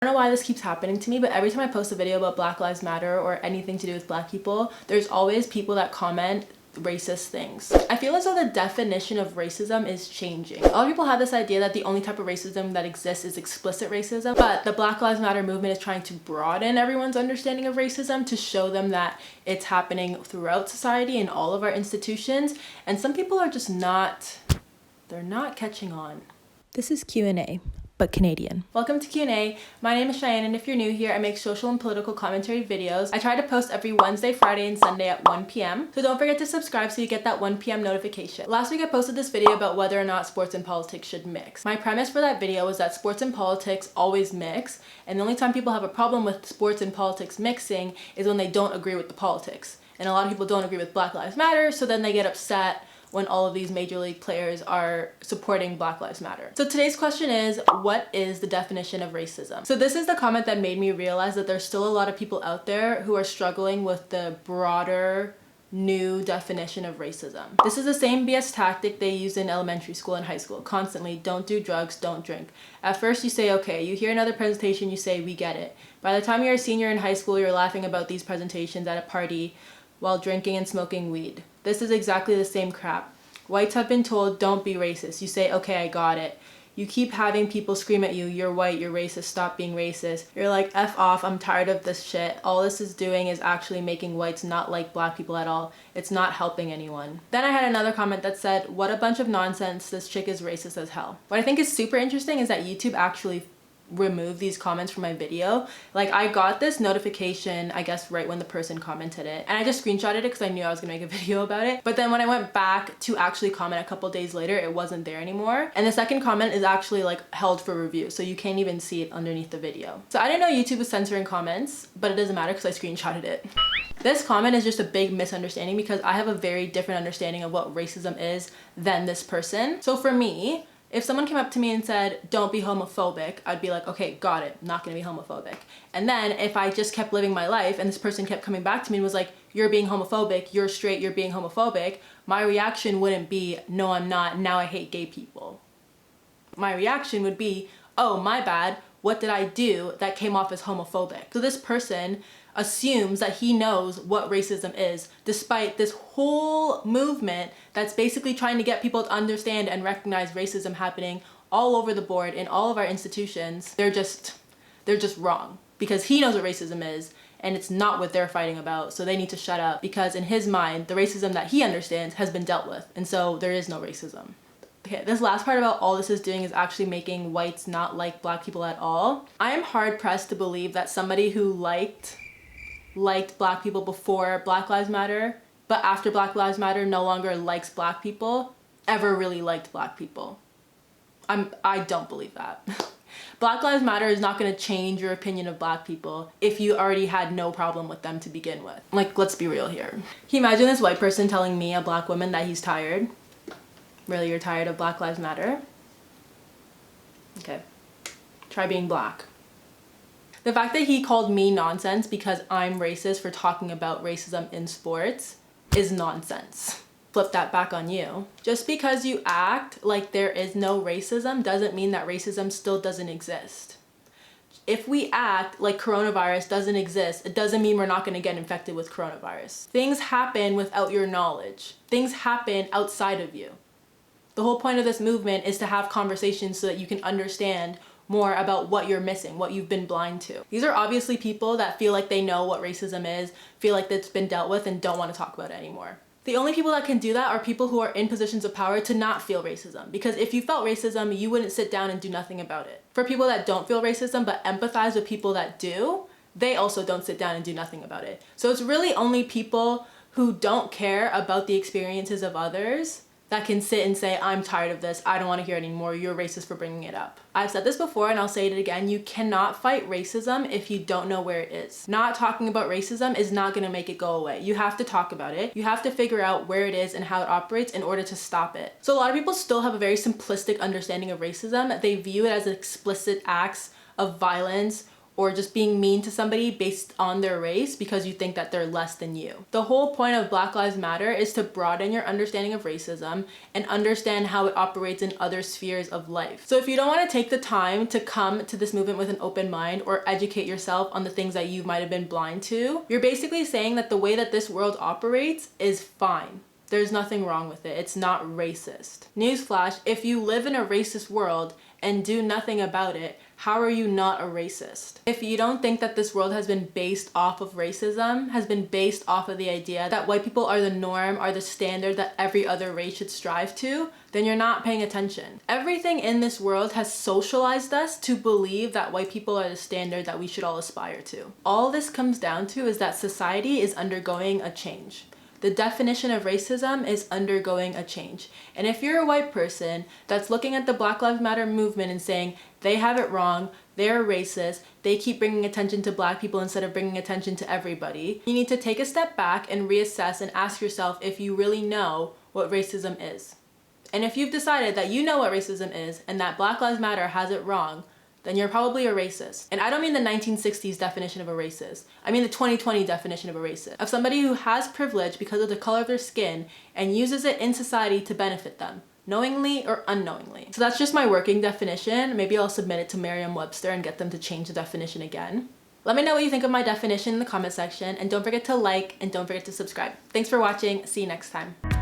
I don't know why this keeps happening to me, but every time I post a video about Black Lives Matter or anything to do with Black people, there's always people that comment racist things. I feel as though the definition of racism is changing. A lot of people have this idea that the only type of racism that exists is explicit racism, but the Black Lives Matter movement is trying to broaden everyone's understanding of racism to show them that it's happening throughout society in all of our institutions, and some people are just they're not catching on. This is Q&A, but Canadian. Welcome to Q&A. My name is Cheyenne, and if you're new here, I make social and political commentary videos. I try to post every Wednesday, Friday, and Sunday at 1 p.m. So don't forget to subscribe so you get that 1 p.m. notification. Last week I posted this video about whether or not sports and politics should mix. My premise for that video was that sports and politics always mix, and the only time people have a problem with sports and politics mixing is when they don't agree with the politics. And a lot of people don't agree with Black Lives Matter, so then they get upset when all of these major league players are supporting Black Lives Matter. So today's question is, what is the definition of racism? So this is the comment that made me realize that there's still a lot of people out there who are struggling with the broader new definition of racism. This is the same BS tactic they use in elementary school and high school. Constantly, don't do drugs, don't drink. At first you say, okay, you hear another presentation, you say, we get it. By the time you're a senior in high school, you're laughing about these presentations at a party while drinking and smoking weed. This is exactly the same crap. Whites have been told, don't be racist. You say, okay, I got it. You keep having people scream at you, you're white, you're racist, stop being racist. You're like, F off, I'm tired of this shit. All this is doing is actually making whites not like Black people at all. It's not helping anyone. Then I had another comment that said, what a bunch of nonsense, this chick is racist as hell. What I think is super interesting is that YouTube actually remove these comments from my video. Like, I got this notification, I guess right when the person commented it, and I just screenshotted it because I knew I was gonna make a video about it. But then when I went back to actually comment a couple days later, it wasn't there anymore. And the second comment is actually like held for review, so you can't even see it underneath the video. So I didn't know YouTube was censoring comments, but it doesn't matter because I screenshotted it. This comment is just a big misunderstanding because I have a very different understanding of what racism is than this person. So for me, if someone came up to me and said, don't be homophobic, I'd be like, okay, got it, I'm not gonna be homophobic. And then if I just kept living my life and this person kept coming back to me and was like, you're being homophobic, you're straight, you're being homophobic, my reaction wouldn't be, no, I'm not, now I hate gay people. My reaction would be, oh, my bad, what did I do that came off as homophobic? So this person assumes that he knows what racism is, despite this whole movement that's basically trying to get people to understand and recognize racism happening all over the board in all of our institutions. They're just wrong because he knows what racism is and it's not what they're fighting about, so they need to shut up because in his mind, the racism that he understands has been dealt with, and so there is no racism. Okay, this last part about all this is doing is actually making whites not like Black people at all. I am hard pressed to believe that somebody who liked Black people before Black Lives Matter, but after Black Lives Matter no longer likes Black people, ever really liked Black people. I don't believe that. Black Lives Matter is not going to change your opinion of Black people if you already had no problem with them to begin with. Like, let's be real here. Can you imagine this white person telling me, a Black woman, that he's tired? Really, you're tired of Black Lives Matter? Okay, try being Black. The fact that he called me nonsense because I'm racist for talking about racism in sports is nonsense. Flip that back on you. Just because you act like there is no racism doesn't mean that racism still doesn't exist. If we act like coronavirus doesn't exist, it doesn't mean we're not going to get infected with coronavirus. Things happen without your knowledge. Things happen outside of you. The whole point of this movement is to have conversations so that you can understand more about what you're missing, what you've been blind to. These are obviously people that feel like they know what racism is, feel like it's been dealt with, and don't want to talk about it anymore. The only people that can do that are people who are in positions of power to not feel racism, because if you felt racism, you wouldn't sit down and do nothing about it. For people that don't feel racism but empathize with people that do, they also don't sit down and do nothing about it. So it's really only people who don't care about the experiences of others that can sit and say, I'm tired of this, I don't want to hear it anymore, you're racist for bringing it up. I've said this before and I'll say it again, you cannot fight racism if you don't know where it is. Not talking about racism is not going to make it go away. You have to talk about it. You have to figure out where it is and how it operates in order to stop it. So a lot of people still have a very simplistic understanding of racism. They view it as explicit acts of violence or just being mean to somebody based on their race because you think that they're less than you. The whole point of Black Lives Matter is to broaden your understanding of racism and understand how it operates in other spheres of life. So if you don't want to take the time to come to this movement with an open mind or educate yourself on the things that you might have been blind to, you're basically saying that the way that this world operates is fine. There's nothing wrong with it. It's not racist. Newsflash, if you live in a racist world and do nothing about it, how are you not a racist? If you don't think that this world has been based off of racism, has been based off of the idea that white people are the norm, are the standard that every other race should strive to, then you're not paying attention. Everything in this world has socialized us to believe that white people are the standard that we should all aspire to. All this comes down to is that society is undergoing a change. The definition of racism is undergoing a change. And if you're a white person that's looking at the Black Lives Matter movement and saying they have it wrong, they're racist, they keep bringing attention to black people instead of bringing attention to everybody, you need to take a step back and reassess and ask yourself if you really know what racism is. And if you've decided that you know what racism is and that Black Lives Matter has it wrong, then you're probably a racist. And I don't mean the 1960s definition of a racist. I mean the 2020 definition of a racist. Of somebody who has privilege because of the color of their skin and uses it in society to benefit them, knowingly or unknowingly. So that's just my working definition. Maybe I'll submit it to Merriam-Webster and get them to change the definition again. Let me know what you think of my definition in the comment section, and don't forget to like and don't forget to subscribe. Thanks for watching. See you next time.